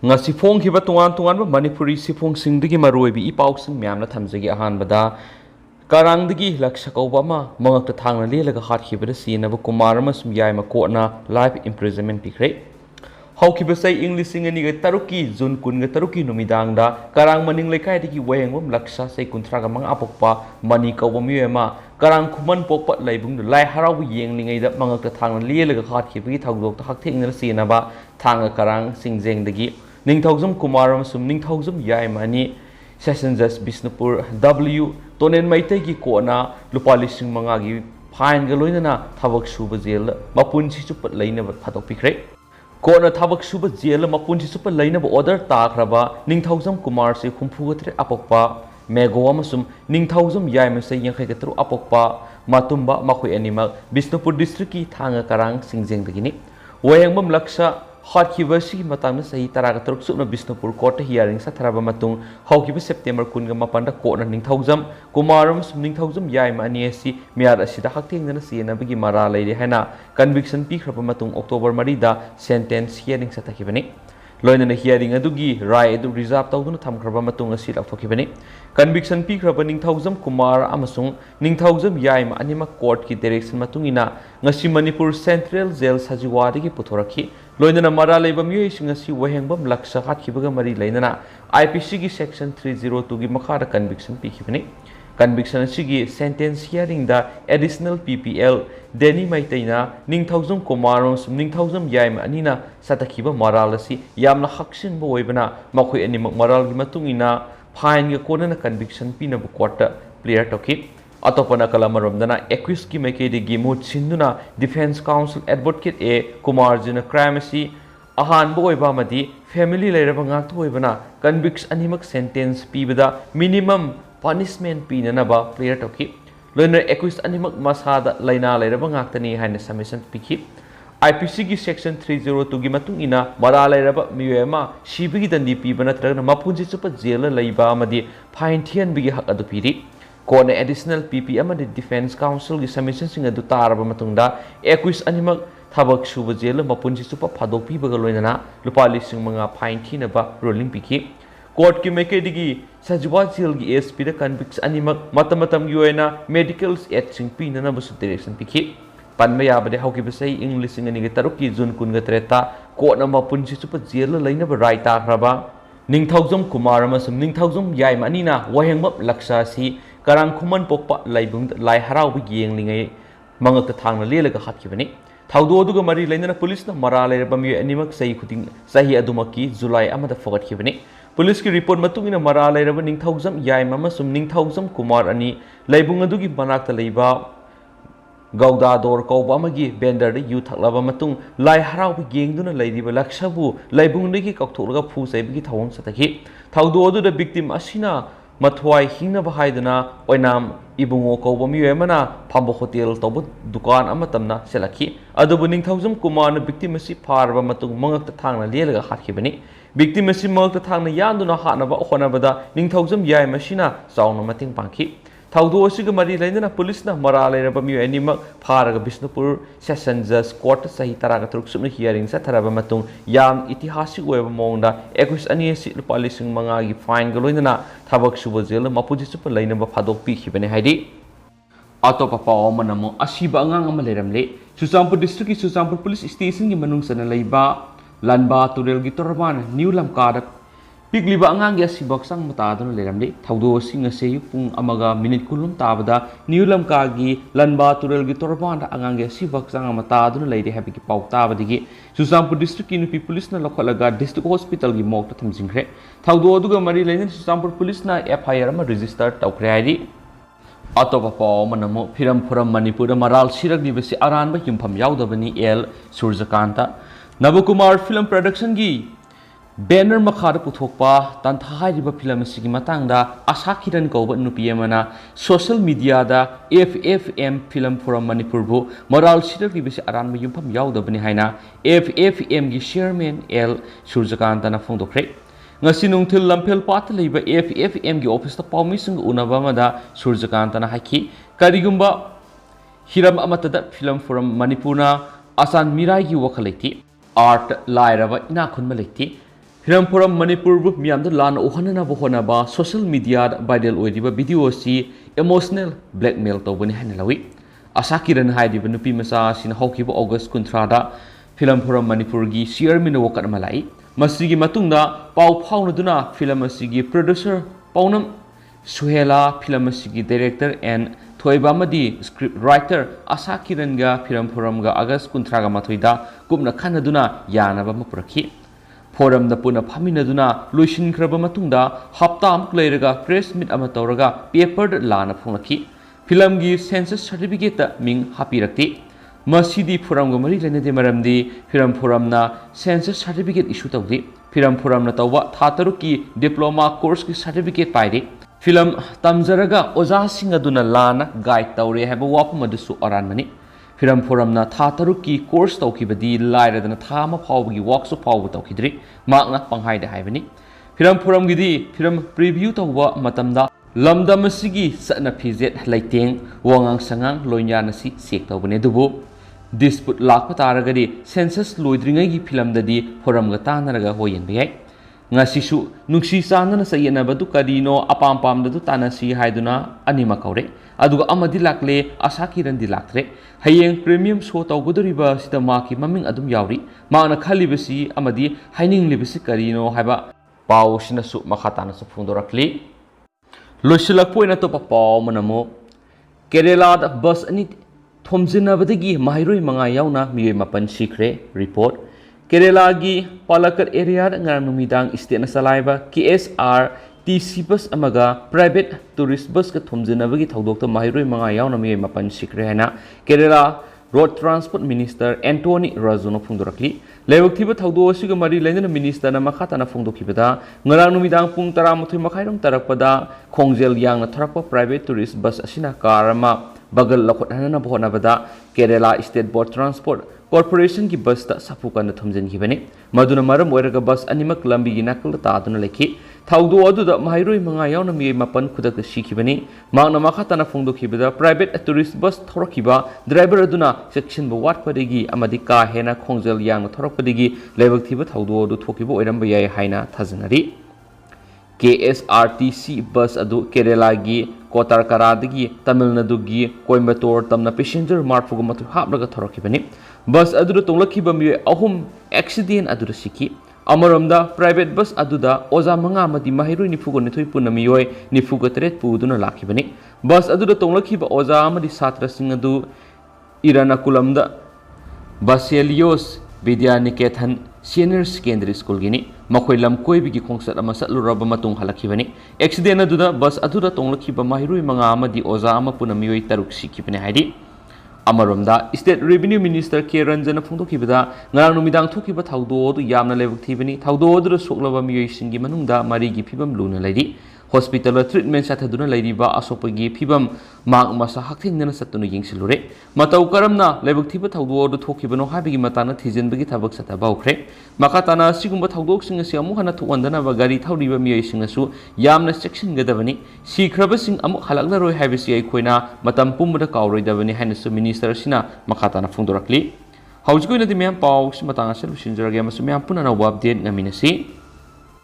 ngasi phong khiba tungan manipuri sifong singdigi maroibi ipausing myamna thamjagi ahanbada Karang dagi laksha kaubama mangakta thangna lelaga hat khibada sinaba kumar amasum yaima kotna life imprisonment pikre haukiba sai English ani ga taruki jun kun ga taruki numidangda Karang maning lekai dagi wayengwam laksha sai kuntraga mang apokpa mani kaubam yema Karang kuman pokpa Laibungda lai haraoba Yengnlingaida mangakta thangna lelaga hat khibagi thagdok ta hakthengna sinaba thanga Karang singjeng dagi Ningthaujam Kumar amasum Ningthaujam Yaimani Session Judge Bisnupur W Tonen Maitai gi kona lupa lising mangagi fine ga loinana thabak suba jail mapunsi chupat lainaba phatok pikre kona thabak suba jail mapunsi chupat lainaba order takraba Ningthaujam Kumar se khumphugatre apokpa mego amasum Ningthaujam Yaima se yangkhai gatru apokpa matumba makhoi animal Bisnupur district ki thanga Karang singjeng dagini wayangmam laksha Hotkiversi matang sahi taraga teruk sukna Bisnupur Court hearing sa tharaba matung haukiba September kunga mapanda court na Ningthaujam Kumaram sum Ningthaujam yaima aniasi miar asida haktengna sina bagi mara leide haina conviction pikraba matung October 3 da sentence hearing sa takibani loinana hearing adugi rai adu reserve tawduna thamkraba matung asi lathokibani conviction pikraba Ningthaujam Kumar amasung Ningthaujam yaima anima court ki direction matungina ngasi Manipur Central Jail sajiwadi ki puthoraki loinana mara leiba Miyoi singasi wahengbam laksha hatkibaga mari leinana IPC gi section 302 gi makhara conviction pikibani conviction asigi sentence hearing da additional PPL Deni Maitaina Ningthaujam Kumarom sum Ningthaujam Yaima anina satakiba maral asi yamna haksin bo oibana makhoi animak maral gi matungina fine ga konana conviction pina bu court clear toki atopana kalamaramdana accused ki maikedi gi mut sinduna defense counsel advocate A Kumar jina crime asi ahan bo oiba madi family leiraba ngak thoibana conviction animak sentence pibada minimum punishment pinanaba clear toki loiner accused animak masada laina leiraba ngaktani haina submission piki IPC gi section 302 gi matung ina mara leiraba miyema shibigi dandi pibana tragna mapunji chupa jail leiba amadi fine thian bigi hak adu piri kone additional PP amadi defense counsel gi submission sing adu taraba matungda accused animak thabak suba jail mapunji chupa phadok pibaga loinana lupa lising manga fine thinaba ruling piki court ki mekedigi sajiwa jail gi SP da convicts animak matamatam gi oina medicals at sing pinana basu direction piki panma yabade hauki basai English ngani gi taruki jun kun ga treta court na mapunji chupa jail laina ba right ta khraba Ningthaujam Kumar amasum Ningthaujam Yaima anina wahengmap laksa si Karang kuman pokpa Laibungda lai haraoba Yengnlingai mangakta thangna lelaga hatkibani thaudo aduga mari lainana police na mara leiraba Miyoi animak sahi adumaki July amada fogatkibani police ki report matungina mara leiraba Ningthaujam Yaima amasum Ningthaujam Kumar ani Laibung adugi manakta leiba Gauda dor kauba amagi bender de yu thaklaba matung lai haraoba yengduna leiriba laksabu Laibungdagi kauktholaga phu saibagi thawong sataki thaudo adu da victim asina Mathwai hingna bahaidana oinam ibungo kauba Miyoi amana phambo hotel tobu dukan amatamna selaki adubu Ningthaujam Kumar na victim asi pharba matung mangakta thangna lelaga hatkibani victim asi mangakta thangna yanduna hatnaba honabada Ningthaujam Yaima sina chauna mating pangki thaudo asiga mari lainana police na mara leiraba Miyoi animak pharaga Bisnupur session judge court sahi taraga truk sumna hearing sa tharaba matung yam itihasik oiba mongda accused ani asi lupa lising manga gi fine ga loinana thabak suba jail mapuji chupa lainaba phadok pi khibane haidi atopa paw manamo Ashiba Angang ama Leiramle Ccpur district ki Ccpur police station gi manung sana leiba lanba turel gi torban new lamka da Pigliba Angang ya sibak sang matadun Leiramle thaudo singa se pung amaga minute kulum tabada new lamka gi lanba turel gi torban da Angang ya sibak sang matadun leide happy ki pau tabadigi Ccpur district ki nupi police na lokhalaga district hospital gi mok ta thamjingkhre thaudo aduga mari leine Ccpur police na FIR ma register tawkhre haidi atopa paw manamo phiram phuram Manipur maral sirak ni besi aranba yumpham yaudabani L Surjakanta Nabakumar film production gi banner makhada puthokpa tanthai film asigi matangda Asakiran kauba nupi amana social media da FFM film forum Manipur bu moral sirak ni besi aran ma yumpham yaudabani haina FFM gi chairman L Surjakanta na phongdokre ngasi nungthil lamphel pat leiba FFM gi office ta pawmi sung unaba mada Surjakanta na haki karigumba hiram amatada film forum Manipur na asan mirai gi wakhaleti art lairaba ina khunma lekti हिरम forum Manipur मियाम लान ओहनना होनबा social media viral ओइरिबा video सी emotional blackmail तौबनी हैन लवी आशा किरण हाइदिबा नुपी मचा सिन हौखिबा अगस्त 13 फिल्म फोरम मणिपुर की चेयरमैन वोकट मलाई मसिगी मतुंगदा पाउ फाउनदुना फिल्म असिगी प्रोड्यूसर पौनम सुहेला फिल्म असिगी डायरेक्टर एंड थोइबामदी स्क्रिप्ट राइटर आशा किरणगा फिल्म फोरमगा अगस्त 13 माथोइदा कुमना खनदुना यानबा मपुरखी फोरम द पुना फामिनदुना लोइसिनख्रबा मतुंगदा हप्ता अमुक लेरगा प्रेस मीट अमा तौरगा पेपर लाना फोंगखी फिल्म की सेंसस सर्टिफिकेट मिंग हापिरक्ति मसीदी फोरम गमरी लेनेदे मरमदी फिल्म फोरमना सेंसस सर्टिफिकेट इशू तौदी फिल्म फोरमना तौबा था तरुक की डिप्लोमा कोर्स की सर्टिफिकेट पाइदे फिल्म तमजरगा ओजा सिंह अदुना लाना गाइड तौरे हैबा वाफम अदुसु अरानमनी फिल्म फोरमना था तरुक की कोर्स तौखिबदी लाइरदना था अमा फावबगी वर्कशॉप फावब तौखिद्री माकना पंहाइदे हाइबनी फिल्म फोरम गिदी फिल्म प्रीव्यू तौबा मतमदा लमदम असिगी सना फिजेट लैतेंग वांगांग संगांग लोइन्यानसी चेक तौबने दुबु डिस्प्यूट लाख तारगदी सेंसस लोइद्रिंगैगी फिल्मददी फोरमगा तानरगा होयेनबे याय ngasisu nungsi sanana sayena badu kadino apam pam dadu tanasi haiduna anima kaure aduga amadi lakle asa kiran di laktre hayeng premium show tawguduriba sida maki maming adum yauri maana khalibasi amadi haining libasi karino haiba paw sinasu makhatana su phungdorakli loisilak poina to paw manamo kerala da bus ani thomjinabadagi mairoi manga yauna miyoi mapan sikre report Kerala की Palakkad area नुमिदांग state चलाइबा KSR TC बस अमगा private tourist बस का थोमजनबगी थौदोक माहिरोय मंगा यावना मिय मपन सिक्रे हैना Kerala road transport minister Antony राजुनो फुंदोरकली लेवक्थिबा थौदो असिग मरी लेना मिनिस्टर न मखाताना फुंदोखिबदा ngara numidaंग पुंग 13 मखाइरम तरकपदा खोंगजेल यांगना थरकपा प्राइवेट टूरिस्ट बस असिना कारमा बगल लखोटहना बहोनाबदा Kerala state board transport corporation की बस साफुकन थमजनखिबने मदुना मरम ओइरगा बस अनिमक लंबी की नाकल तादुना लेखि थाउदो अदुदा माहिरोय मंगा यावना मिय मपन खुदक सिखिबने मांगना मखाताना फुंदोखिबदा प्राइवेट टूरिस्ट बस थोरखिबा ड्राइवर अदुना सेक्शन ब वाटपदेगी अमदि का हेना खोंगजल यांग थोरकपदेगी लेबक्थिबा थाउदो अदु थोकिबो ओइरम याय हाइना थाजनरी KSRTC बस अदु केरला की कोतारकारादगी तमिलनाडु की कोयम्बटोर तमना पैसेंजर मार्फुग मथु हापलगा थोरखिबने बस अदुदा तोंलखिबा मिय अहुम एक्सीडेंट अदुदा सिकी अमरमदा प्राइवेट बस अदुदा ओजा मंगा मदि माहिरोय निफुगो निथोय पुना मियोय निफुगो तरेत पुदुना लाखिबने बस अदुदा तोंलखिबा ओजा अमदि छात्र सिंह अदु इरानाकुलमदा बासेलियोस विद्यानिकेतन सीनियर सेकेंडरी स्कूल गिनी मखोय लम कोइबिगी खोंसत अमा सतलुरबा मतुंग हलखिबने एक्सीडेंट अदुदा बस अदुदा तोंलखिबा माहिरोय मंगा अमदि ओजा अमा पुना मियोय तरुक सिखिबने हाइदि अमरमदा स्टेट रेवेन्यू मिनिस्टर के Ranjan फुंदोखिबदा ngarang numidang thokiba thaudo du yamna lebukthibani thaudo du soklaba miyoi singi manungda mari gi phibam luna lairi hospital treatment sathaduna lairiba asopagi phibam mak masa hakthingna satunu yingsilure matau karamna lebuktiba thaudo du thokibano habigi matana thijenbagi thabak sata baukhre makatana sigumba thaudok singa si amu hana thuandana ba gari thauriba miyoi singasu yamna section gadabani sikraba sing amu halakna roi habisi ai khoina matam pumda kauroi dabani hanasu minister sina makatana fungdorakli haujigoina di mem pau si matanga sel sinjarage masu mem punana update ngaminasi